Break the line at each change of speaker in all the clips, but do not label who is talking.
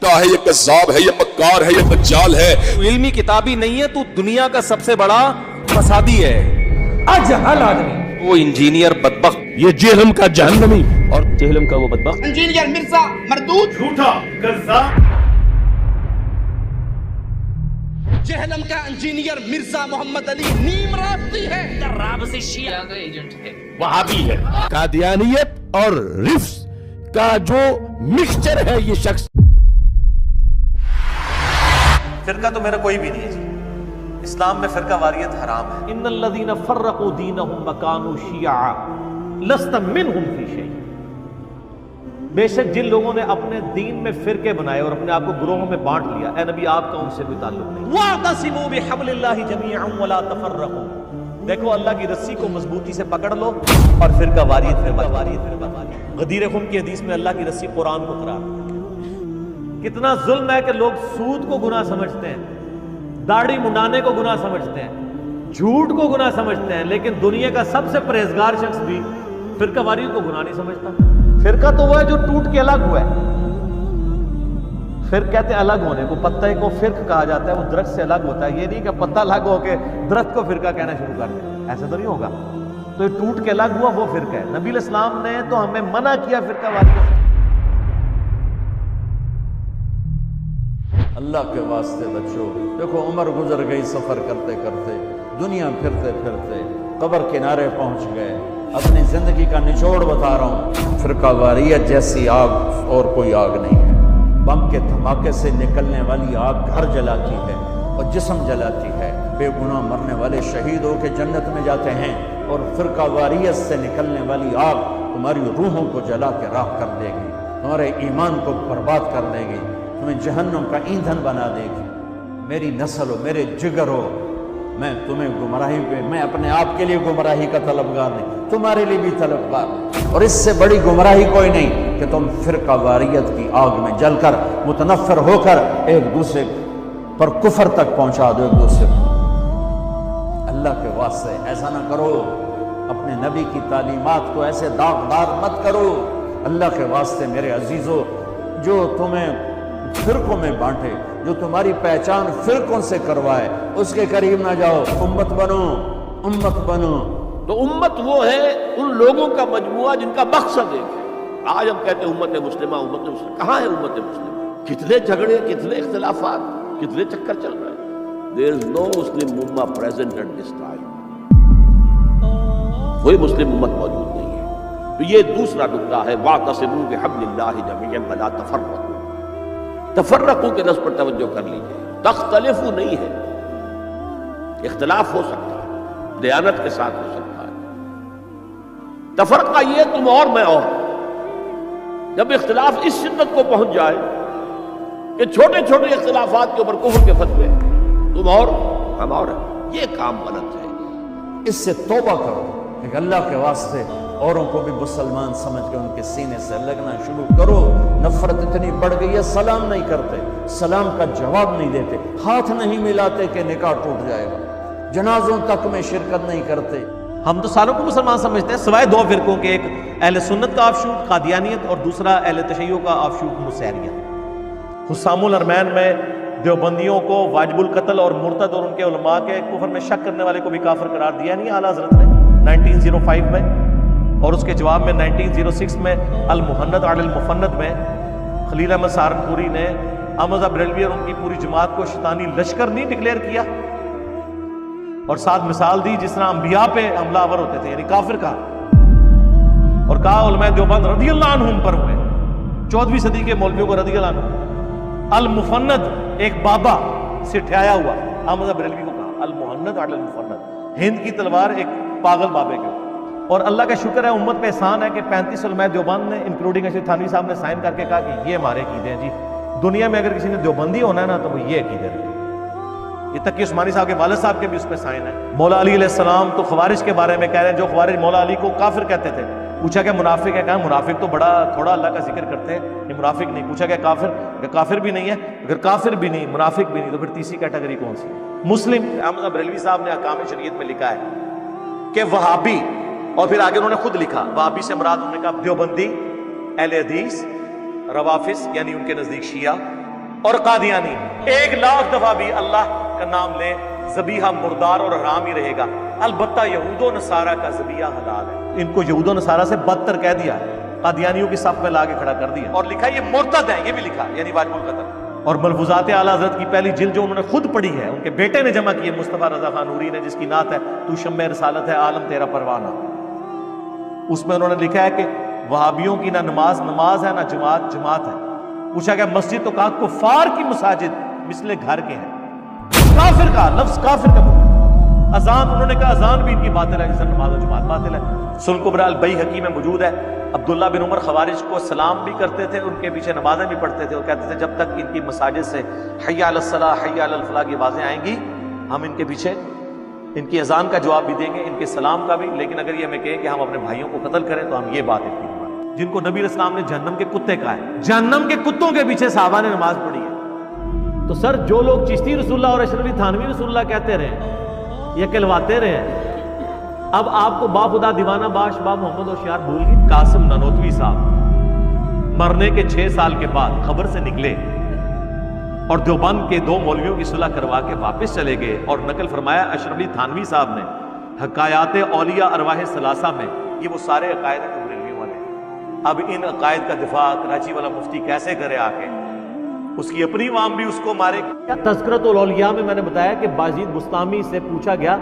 جھوٹا ہے، یہ کذاب ہے، یہ مکار ہے، یہ دجال ہے.
علمی کتابی نہیں ہے تو دنیا کا سب سے بڑا فسادی ہے.
اجہل آدمی،
وہ انجینئر بدبخت،
یہ جہلم کا جہنمی
اور جہلم کا وہ بدبخت.
انجینئر مرزا مردود،
جھوٹا کذاب.
جہلم کا انجینئر مرزا محمد علی نیم راستی ہے.
راب سے شیعہ کا ایجنٹ ہے.
وہابی ہے. قادیانیت اور رفس کا جو مکسچر ہے یہ شخص.
فرقہ تو میرا کوئی بھی نہیں ہے جی. اسلام میں فرقہ واریت حرام ہے.
ان الذين فرقوا دينهم وكانوا شيعا لست منهم في شيء. بے شک جن لوگوں نے اپنے دین میں فرقے بنائے اور اپنے آپ کو گروہوں میں بانٹ لیا، اے نبی آپ کا ان سے کوئی تعلق نہیں. واعتصموا بحبل الله جميعا ولا تفرقوا. دیکھو اللہ کی رسی کو مضبوطی سے پکڑ لو
اور فرقہ واریت میں مت پڑو.
غدیر خم کی حدیث میں اللہ کی رسی قرآن کو قرار دیا. کتنا ظلم ہے کہ لوگ سود کو گناہ سمجھتے ہیں، داڑھی منڈانے کو گناہ سمجھتے ہیں، جھوٹ کو گناہ سمجھتے ہیں، لیکن دنیا کا سب سے پرہیزگار شخص بھی فرقہ واریت کو گناہ نہیں سمجھتا. فرقہ تو وہ ہے جو ٹوٹ کے الگ ہوا ہے. فرق کہتے ہیں الگ ہونے کو. پتے کو فرق کہا جاتا ہے، وہ درخت سے الگ ہوتا ہے. یہ نہیں کہ پتا الگ ہو کے درخت کو فرقہ کہنا شروع کر دیں، ایسا تو نہیں ہوگا. تو یہ ٹوٹ کے الگ ہوا وہ فرقہ ہے. نبی علیہ السلام نے تو ہمیں منع کیا فرقہ واریت سے.
اللہ کے واسطے بچو. دیکھو عمر گزر گئی سفر کرتے کرتے، دنیا پھرتے پھرتے قبر کنارے پہنچ گئے. اپنی زندگی کا نچوڑ بتا رہا ہوں. فرقہ واریت جیسی آگ اور کوئی آگ نہیں ہے. بم کے دھماکے سے نکلنے والی آگ گھر جلاتی ہے اور جسم جلاتی ہے. بے گناہ مرنے والے شہید ہو کے جنت میں جاتے ہیں، اور فرقہ واریت سے نکلنے والی آگ تمہاری روحوں کو جلا کے راکھ کر دے گی، تمہارے ایمان کو برباد کر دے گی، تمہیں جہنم کا ایندھن بنا دے گی. میری نسل ہو، میرے جگر ہو، میں تمہیں گمراہی پہ، میں اپنے آپ کے لیے گمراہی کا طلبگار نہیں، تمہارے لیے بھی طلبگار. اور اس سے بڑی گمراہی کوئی نہیں کہ تم فرقہ واریت کی آگ میں جل کر متنفر ہو کر ایک دوسرے پر کفر تک پہنچا دو ایک دوسرے کو. اللہ کے واسطے ایسا نہ کرو. اپنے نبی کی تعلیمات کو ایسے داغدار مت کرو. اللہ کے واسطے میرے عزیزو، جو تمہیں فرقوں میں بانٹے، جو تمہاری پہچان فرقوں سے کروائے، اس کے قریب نہ جاؤ. امت بنو، امت بنو.
تو امت وہ ہے ان لوگوں کا مجموعہ جن کا مقصد ایک ہے. آج ہم کہتے ہیں امت مسلمہ، امت مسلمہ. کہاں ہے امت مسلمہ؟ کتنے جھگڑے، کتنے اختلافات، کتنے چکر چل رہے ہیں. There is no Muslim Ummah present at this time. کوئی مسلم امت موجود نہیں ہے. تو یہ دوسرا نقطہ ہے، واعتصموا بحبل اللہ جميعا ولا تفرقوا. تفرقوا کے لفظ پر توجہ کر لیجیے. تختلفوا نہیں ہے، اختلاف ہو سکتا ہے، دیانت کے ساتھ ہو سکتا ہے. تفرقہ یہ تم اور میں اور. جب اختلاف اس شدت کو پہنچ جائے کہ چھوٹے چھوٹے اختلافات کے اوپر کفر کے فتوے، تم اور ہم اور، یہ کام غلط ہے.
اس سے توبہ کرو کہ اللہ کے واسطے اوروں کو بھی مسلمان سمجھ کے ان کے سینے سے لگنا شروع کرو. نفرت اتنی بڑھ گئی ہے، سلام نہیں کرتے، سلام کا جواب نہیں دیتے، ہاتھ نہیں ملاتے کہ نکاح ٹوٹ جائے گا، جنازوں تک میں شرکت نہیں کرتے.
ہم تو ساروں کو مسلمان سمجھتے ہیں سوائے دو فرقوں کے، ایک اہل سنت کا آف شوٹ قادیانیت اور دوسرا اہل تشیع کا آف شوٹ نصیریت. حسام الارمین میں دیوبندیوں کو واجب القتل اور مرتد اور ان کے علماء کے کفر میں شک کرنے والے کو بھی کافر قرار دیا نہیں اعلیٰ حضرت نے 1905 میں. اور اس کے جواب میں 1906 میں المحند علی المفند میں خلیل احمد سہارنپوری نے احمد بریلوی اور ان کی پوری جماعت کو شیطانی لشکر نہیں ڈکلیئر کیا، اور ساتھ مثال دی جس طرح انبیاء پہ حملہ آور ہوتے تھے، یعنی کافر کہا. اور کہا علماء دیوبند رضی اللہ عنہم پر ہوئے، 14ویں صدی کے مولویوں کو رضی اللہ عنہ. المفند ایک بابا سے ٹھہرایا ہوا، احمد بریلوی کو کہا المحند علی المفند، ہند کی تلوار ایک پاگل بابے کے. اور اللہ کا شکر ہے، امت پہ احسان ہے کہ 35 علماء دیوبند نے انکلوڈنگ اشرف تھانوی صاحب نے سائن کر کے کہا کہ یہ ہمارے عقیدے ہیں جی. دنیا میں اگر کسی نے دیوبندی ہونا ہے نا تو وہ یہ عقیدے رکھے. یہ تک کہ عثمانی صاحب کے والد صاحب کے بھی اس پہ سائن ہے. مولا علی علیہ السلام تو خوارج کے بارے میں کہہ رہے ہیں، جو خوارج مولا علی کو کافر کہتے تھے. پوچھا کہ منافق ہے، کہا منافق تو بڑا تھوڑا اللہ کا ذکر کرتے ہیں، یہ منافق نہیں. پوچھا کہ کافر، کہ کافر بھی نہیں ہے. اگر کافر بھی نہیں، منافق بھی نہیں، تو پھر تیسری کیٹیگری کون سی؟ مسلم. احمد بریلوی صاحب نے احکام شریعت میں لکھا ہے کہ وہابی، اور پھر آگے انہوں نے خود لکھا وہابی سے مراد انہوں نے کہا دیوبندی، اہل حدیث، روافظ یعنی ان کے نزدیک شیعہ، اور قادیانی 1,00,000 دفعہ بھی اللہ کا نام لیں ذبیحہ مردار اور حرام ہی رہے گا. البتہ یہود و نصارہ کا ذبیحہ حلال ہے. ان کو یہود و نصارہ سے بدتر کہہ دیا, قادیانیوں کی صف میں لا کے کھڑا کر دیا, اور لکھا یہ مرتد ہیں, یہ بھی لکھا, یعنی واجب القتل. اور ملفوظات اعلیٰ حضرت کی پہلی جلد جو انہوں نے خود پڑھی ہے, ان کے بیٹے نے جمع کی ہے, مصطفیٰ رضا خان نوری نے, جس کی نعت ہے تو شمع رسالت ہے عالم تیرا پروانہ. اس میں انہوں نے لکھا ہے کہ وہابیوں کی نہ نماز نماز ہے, نہ جماعت جماعت ہے. پوچھا گیا مسجد تو کہا کفار کی مساجد مثل گھر کے ہیں. کافر کا لفظ, کافر کا بول. اذان, انہوں نے کہا اذان بھی ان کی باطل ہے, جس طرح نماز و جماعت باطل ہے. سنن کبری البیہقی میں موجود ہے, عبداللہ بن عمر خوارج کو سلام بھی کرتے تھے, ان کے پیچھے نمازیں بھی پڑھتے تھے, اور کہتے تھے جب تک ان کی مساجد سے حی علی الصلاۃ حی علی الفلاح کی آوازیں آئیں گی ہم ان کے پیچھے ان کی اذان کا جواب بھی دیں گے, ان کے سلام کا بھی. لیکن اگر یہ ہمیں کہیں کہ ہم اپنے بھائیوں کو قتل کریں تو ہم یہ بات اتنی مانیں. جن کو نبی علیہ السلام نے جہنم کے کتے کہا ہے, جہنم کے کتوں کے پیچھے صحابہ نے نماز پڑھی ہے. تو سر جو لوگ چشتی رسول اللہ اور اشرفی تھانوی رسول اللہ کہتے رہے, یہ کہلواتے رہے, اب آپ کو با خدا دیوانہ باش با محمد ہوشیار بھول گئی. قاسم نانوتوی صاحب مرنے کے 6 سال کے بعد خبر سے نکلے اور دیوبند کے 2 مولویوں کی صلح کروا کے واپس چلے گئے, اور نقل فرمایا اشرفی تھانوی صاحب نے حکایات اولیاء ارواح ثلاثہ میں, یہ وہ سارے عقائد ہیں جو بریلویوں والے ہیں. اب ان عقائد کا دفاع کراچی والا مفتی کیسے کرے آ کے, اس کی اپنی عوام بھی اس کو مارے. تذکرۃ الاولیاء میں نے بتایا کہ باجید بستامی سے پوچھا گیا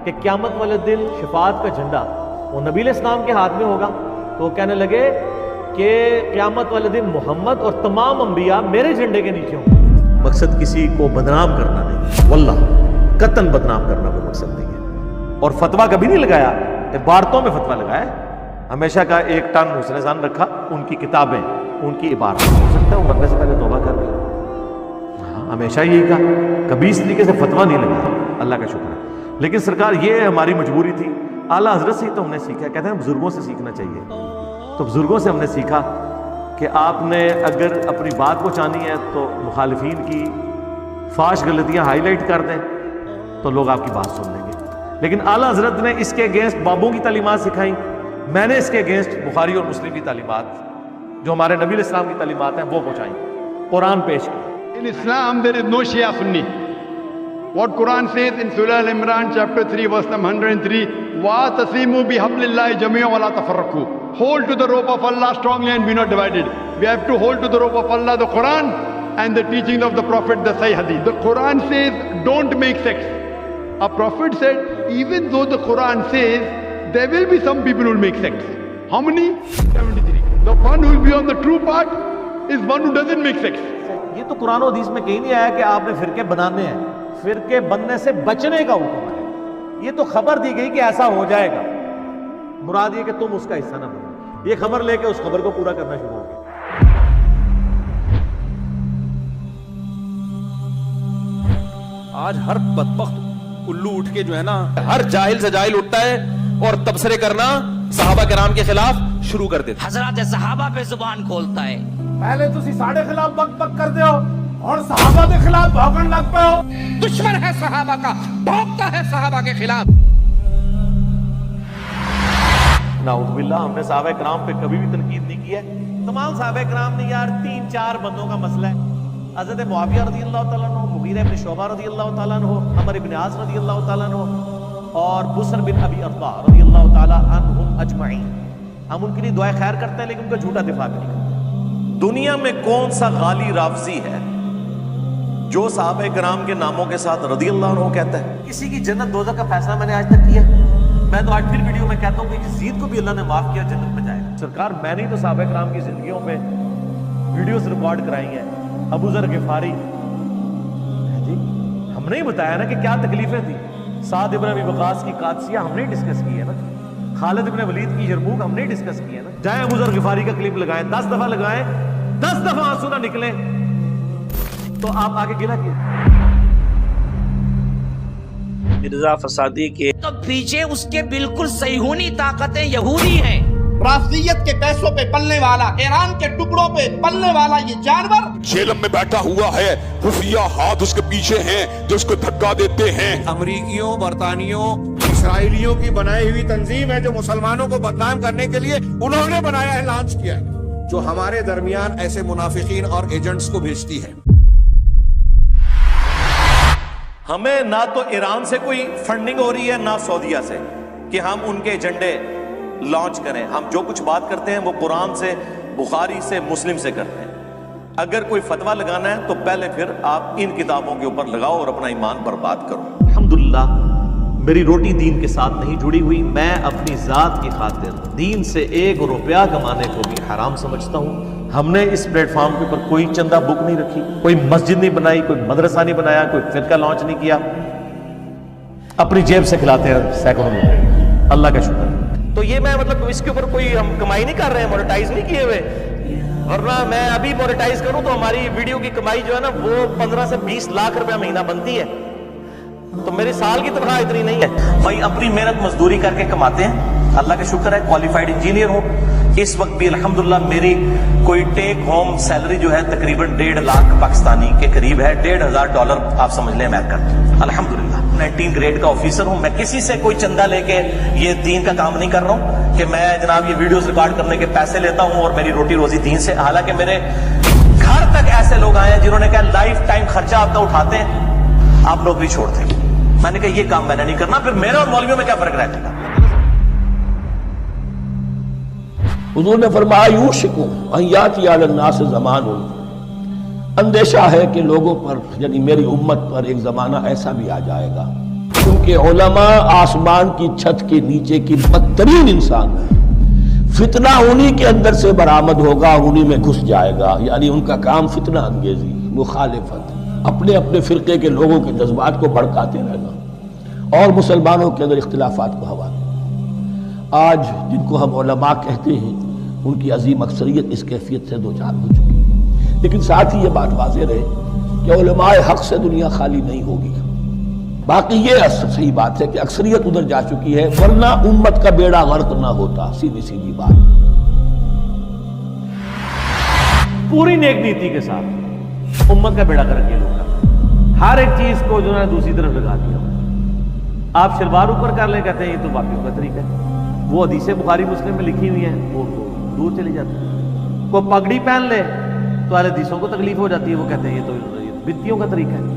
کہ قیامت والے دن شفاعت کا جھنڈا وہ نبی علیہ السلام کے ہاتھ میں ہوگا, تو وہ کہنے لگے کہ قیامت والے دن محمد اور تمام انبیاء میرے جھنڈے کے نیچے ہوں. مقصد کسی کو بدنام کرنا نہیں, واللہ قطعاً بدنام کرنا وہ مقصد نہیں ہے. اور فتویٰ کبھی نہیں لگایا, عبارتوں میں فتویٰ لگایا, ہمیشہ کا 1 ٹن حسن ظن رکھا, ان کی کتابیں ان کی عبارت. ہو سکتا ہے وہ مرنے سے پہلے توبہ کر لے, ہمیشہ یہی کہا, کبھی اس طریقے سے فتویٰ نہیں لگایا. اللہ کا شکر ہے. لیکن سرکار یہ ہماری مجبوری تھی, اعلیٰ حضرت سے ہی تو ہم نے سیکھا. کہتے ہیں بزرگوں سے سیکھنا چاہیے, تو بزرگوں سے ہم نے سیکھا کہ آپ نے اگر اپنی بات پہنچانی ہے تو مخالفین کی فاش غلطیاں ہائی لائٹ کر دیں تو لوگ آپ کی بات سن لیں گے. لیکن اعلیٰ حضرت نے اس کے اگینسٹ بابوں کی تعلیمات سکھائیں, میں نے اس کے اگینسٹ بخاری اور مسلم کی تعلیمات, جو ہمارے نبی علیہ السلام کی تعلیمات ہیں, وہ پہنچائیں, قرآن پیش کی.
In Islam, there is no Shia Sunni. What Quran says in Surah Al-Imran, chapter 3, verse number 103, وَاتَصِمُوا بِحَبْلِ اللَّهِ جَمِيعًا وَلَا تَفَرَّقُوا. Hold to the rope of Allah strongly and be not divided. We have to hold to the rope of Allah, the Quran, and the teachings of the Prophet, the Sahih Hadith. The Quran says, don't make sex. A Prophet said, even though the Quran says, there will be some people who will make sex. How many? 73. The one who will be on the true part is one who doesn't make sex.
یہ تو قرآن و حدیث میں کہیں نہیں آیا کہ آپ نے فرقے بنانے ہیں, فرقے بننے سے بچنے کا حکم ہے. یہ تو خبر دی گئی کہ ایسا ہو جائے گا, مراد یہ کہ تم اس کا حصہ نہ بنو. یہ خبر لے کے اس خبر کو پورا کرنا شروع ہو گیا.
آج ہر بدبخت الو اٹھ کے جو ہے نا, ہر جاہل سے جاہل اٹھتا ہے اور تبصرے کرنا صحابہ کرام کے خلاف شروع کر دیتا.
حضرات صحابہ پہ زبان کھولتا ہے.
پہلے تسی ساڑھے خلاف بک بک کر دے ہو, اور صحابہ کے خلاف بھوکن لگ پہ ہو.
دشمن ہے صحابہ کا, بھوکتا ہے صحابہ کے خلاف.
نعوذ باللہ, ہم نے صحابہ کرام پہ کبھی بھی تنقید نہیں کی ہے. تمام صحابہ کرام نے یار 3-4 بندوں کا مسئلہ ہے. حضرت معاویہ رضی اللہ تعالیٰ عنہ, مغیرہ بن شعبہ رضی اللہ تعالیٰ عنہ, عمر بن عاص رضی اللہ تعالیٰ عنہ, اور بسر بن ابی ارطاء رضی اللہ تعالیٰ عنہم اجمعین. ہم ان کے لیے دعائیں خیر کرتے ہیں لیکن ان کا جھوٹا دفاع بھی نہیں کرتے. دنیا میں کون سا غالی رافضی ہے جو صحابہ کرام کے ناموں کے ساتھ رضی اللہ عنہ کہتا ہے؟ کسی کی جنت دوزخ کا فیصلہ میں نے آج تک کیا. میں تو آج پھر ویڈیو میں کہتا ہوں کہ یزید کو بھی اللہ نے معاف کیا, جنت میں جائے. سرکار میں نے تو صحابہ کرام کی زندگیوں میں ویڈیوز ریکارڈ کرائی ہیں. ابو ذر غفاری جی, ہم نے ہی بتایا نا کہ کیا تکلیفیں تھیں. سعد ابن ابی وقاص کی قادسیہ ہم نے ڈسکس کی ہے نا. خالد ابن ولید کی یرموک ہم نے ڈسکس کی ہے نا. جائیں ابو ذر غفاری کا کلپ لگائیں, 10 دفعہ لگائیں, 10 دفعہ آنسو نہ نکلیں تو آپ آگے گلا کیا.
مرزا فسادی کے
تو پیچھے اس کے بالکل صہیونی طاقتیں یہودی ہیں.
رافضیت کے پیسوں پہ پلنے والا, ایران کے ٹکڑوں پہ پلنے والا یہ جانور
جیلم میں بیٹھا ہوا ہے, خفیہ ہاتھ اس کے پیچھے ہیں جو اس کو دھکا دیتے ہیں.
امریکیوں, برطانیوں, اسرائیلیوں کی بنائی ہوئی تنظیم ہے جو مسلمانوں کو بدنام کرنے کے لیے انہوں نے بنایا ہے, لانچ کیا ہے, جو ہمارے درمیان ایسے منافقین اور ایجنٹس کو بھیجتی ہے.
ہمیں نہ تو ایران سے کوئی فنڈنگ ہو رہی ہے نہ سعودیہ سے کہ ہم ان کے ایجنڈے لانچ کریں. ہم جو کچھ بات کرتے ہیں وہ قرآن سے، بخاری سے، مسلم سے کرتے ہیں. اگر کوئی فتویٰ لگانا ہے تو پہلے پھر آپ ان کتابوں کے اوپر لگاؤ اور اپنا ایمان برباد کرو. الحمدللہ میری روٹی دین کے ساتھ نہیں جڑی ہوئی. میں اپنی ذات کی خاطر دین سے 1 روپیہ کمانے کو بھی حرام سمجھتا ہوں. ہم نے اس پلیٹ فارم کے اوپر کوئی چندہ بک نہیں رکھی، کوئی مسجد نہیں بنائی، کوئی مدرسہ نہیں بنایا، کوئی فرقہ لانچ نہیں کیا. اپنی جیب سے کھلاتے ہیں سینکڑوں لوگ، اللہ کا شکر. تو یہ میں مطلب اس کے اوپر کوئی ہم کمائی نہیں کر رہے ہیں، مونیٹائز نہیں کیے ہوئے. ورنہ میں ابھی مونیٹائز کروں تو ہماری ویڈیو کی کمائی جو ہے نا وہ 15 سے 20 لاکھ روپے مہینہ بنتی ہے. تو میری سال کی تنخواہ اتنی نہیں ہے. بھائی اپنی محنت مزدوری کر کے کماتے ہیں، اللہ کا شکر ہے کوالیفائڈ انجینئر ہوں. اس وقت بھی الحمدللہ میری کوئی ٹیک ہوم سیلری جو ہے تقریباً 1.5 لاکھ پاکستانی کے قریب ہے. $1,500 آپ سمجھ لیں میں کرتا ہوں الحمدللہ. 19 گریڈ کا آفیسر ہوں. میں کسی سے کوئی چندہ لے کے یہ دین کا کام نہیں کر رہا ہوں کہ میں جناب یہ ویڈیوز ریکارڈ کرنے کے پیسے لیتا ہوں اور میری روٹی روزی دین سے. حالانکہ میرے گھر تک ایسے لوگ آئے ہیں جنہوں نے کہا لائف ٹائم خرچہ آپ کا اٹھاتے ہیں، آپ لوگ بھی چھوڑتے ہیں. میں نے کہا یہ کام میں نے نہیں کرنا. پھر میرے اور مولویوں میں کیا فرق رہ جائے گا؟
حضور نے فرمایا یوشکو ان یاتی علی الناس زمان، اندیشہ ہے کہ لوگوں پر یعنی میری امت پر ایک زمانہ ایسا بھی آ جائے گا کیونکہ علماء آسمان کی چھت کے نیچے کی بدترین انسان ہے. فتنہ انہی کے اندر سے برآمد ہوگا، انہی میں گھس جائے گا. یعنی ان کا کام فتنہ انگیزی، مخالفت، اپنے اپنے فرقے کے لوگوں کے جذبات کو بھڑکاتے رہنا اور مسلمانوں کے اندر اختلافات کو ہوا دینا. آج جن کو ہم علماء کہتے ہیں ان کی عظیم اکثریت اس کیفیت سے دوچار ہو چکی ہے. لیکن ساتھ ہی یہ بات واضح رہے کہ علماء حق سے دنیا خالی نہیں ہوگی. باقی یہ صحیح بات ہے کہ اکثریت ادھر جا چکی ہے، ورنہ امت کا بیڑا غرق نہ ہوتا. سیدھی سیدھی بات.
پوری نیک نیتی کے ساتھ امت کا بیڑا غرق یہ لوگ کرتے، ہر ایک چیز کو جو ہے دوسری طرف لگا دیا. آپ شلوار اوپر کر لیں کہتے ہیں یہ تو باقیوں کا طریقہ ہے. وہ حدیث بخاری مسلم میں لکھی ہوئی ہیں وہ دور چلی جاتی ہے. کوئی پگڑی پہن لے تو اہل حدیثوں کو تکلیف ہو جاتی ہے، وہ کہتے ہیں یہ تو بدعتیوں کا طریقہ ہے.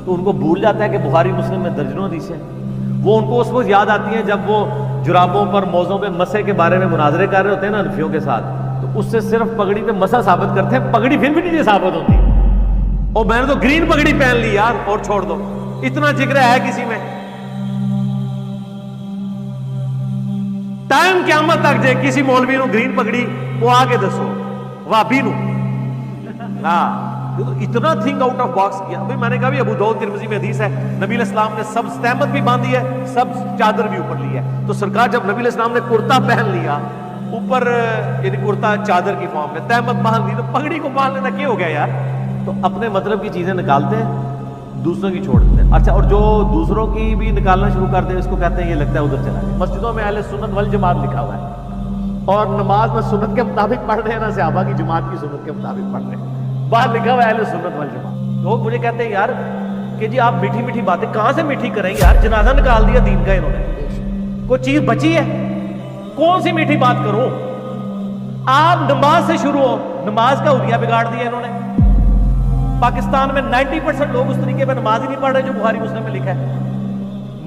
تو ان کو بھول جاتا ہے کہ بخاری مسلم میں درجنوں حدیثیں ہیں. وہ ان کو اس وقت یاد آتی ہیں جب وہ جرابوں پر موزوں پہ مسح کے بارے میں مناظرے کر رہے ہوتے ہیں نا حنفیوں کے ساتھ، تو اس سے صرف پگڑی پہ مسح ثابت کرتے ہیں، پگڑی پھر بھی نہیں ثابت ہوتی. اور میں نے تو گرین پگڑی پہن لی یار اور چھوڑ دو، اتنا جگر ہے کسی میں؟ ٹائم قیامت تک جے کسی مولوی نو گرین پگڑی وہ آگے دسو وابی نو اتنا تھنک آؤٹ آف باکس کیا. میں نے کہا بھی ابو داؤد ترمذی میں حدیث ہے نبی علیہ السلام نے سب تہمت بھی باندھی ہے، سب چادر بھی اوپر لی ہے. تو سرکار جب نبی علیہ السلام نے کرتا پہن لیا اوپر یعنی کرتا چادر کی فارم میں، تہمت باندھ لی، تو پگڑی کو باندھ لینا کیا ہو گیا یار؟ تو اپنے مطلب کی چیزیں نکالتے ہیں، دوسروں کی چھوڑ دیتے ہیں. اچھا، اور جو دوسروں کی بھی نکالنا شروع کر دیں اس کو کہتے ہیں یہ لگتا ہے ادھر چلا گیا. مسجدوں میں اہل سنت والجماعت لکھا ہوا ہے اور نماز میں سنت کے مطابق پڑھ رہے ہیں، نہ صحابہ کی جماعت کی سنت کے مطابق پڑھ رہے ہیں. باہر لکھا ہوا ہے اہل سنت والجماعت. لوگ مجھے کہتے ہیں یار کہ جی آپ میٹھی میٹھی باتیں کہاں سے میٹھی کریں یار؟ جنازہ نکال دیا دین کا انہوں نے، کوئی چیز بچی ہے؟ کون سی میٹھی بات کروں؟ آپ نماز سے شروع ہو، نماز کا حلیہ بگاڑ دیا انہوں نے. پاکستان میں 90% لوگ اس طریقے پہ نماز ہی نہیں پڑھ رہے جو بخاری مسلم میں لکھا ہے.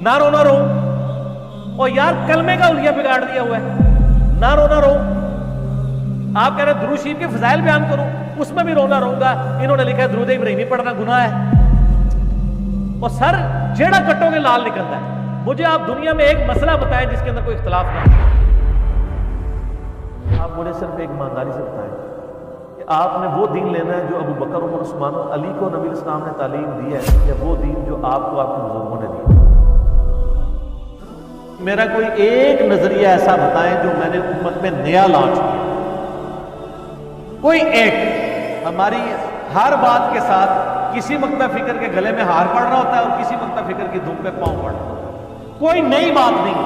نہ رو نہ رو، اور یار کلمے کا حلیہ بگاڑ دیا ہوا ہے. نہ رو نہ رو، آپ کہہ رہے درود شریف کے فضائل بیان کرو، اس میں بھی رونا رہوں گا. انہوں نے لکھا ہے درود ابراہیمی پڑھنا گناہ ہے. اور سر جیڑا کٹو گے لال نکلتا ہے. مجھے آپ دنیا میں ایک مسئلہ بتائیں جس کے اندر کوئی اختلاف نہ ہو. آپ مجھے صرف ایک ایمانداری سے بتائیں کہ آپ نے وہ دین لینا ہے جو ابو بکر عمر عثمان علی کو نبی الاسلام نے تعلیم دی ہے، یا وہ دین جو آپ کو آپ کے بزرگوں نے دی؟ میرا کوئی ایک نظریہ ایسا بتائیں جو میں نے امت میں نیا لانچ کیا. کوئی ایک. ہماری ہر بات کے ساتھ کسی مکتہ فکر کے گلے میں ہار پڑ رہا ہوتا ہے اور کسی مکتہ فکر کی دھوپ پہ پاؤں پڑ رہا ہوتا ہے. کوئی نئی بات نہیں.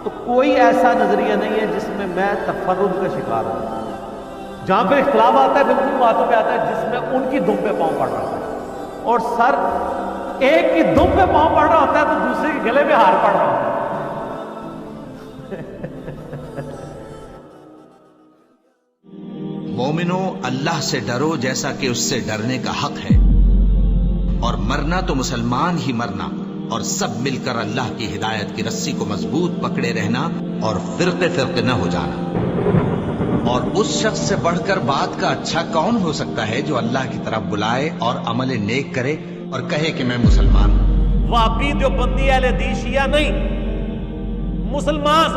تو کوئی ایسا نظریہ نہیں ہے جس میں میں تفرد کا شکار ہوں. جہاں پہ اختلاف آتا ہے پھر ان باتوں پہ آتا ہے جس میں ان کی دم پہ پاؤں پڑ رہا ہوتا ہے. اور سر ایک کی دم پہ پاؤں پڑ رہا ہوتا ہے تو دوسرے کے گلے میں ہار پڑ رہا ہوتا ہے.
مومنو، اللہ سے ڈرو جیسا کہ اس سے ڈرنے کا حق ہے، اور مرنا تو مسلمان ہی مرنا، اور سب مل کر اللہ کی ہدایت کی رسی کو مضبوط پکڑے رہنا اور فرقے فرقے نہ ہو جانا۔ اور اس شخص سے بڑھ کر بات کا اچھا کون ہو سکتا ہے جو اللہ کی طرف بلائے اور عمل نیک کرے اور کہے کہ میں مسلمان ہوں۔
وہابی دیوبندی اہل حدیث شیعہ نہیں، مسلمان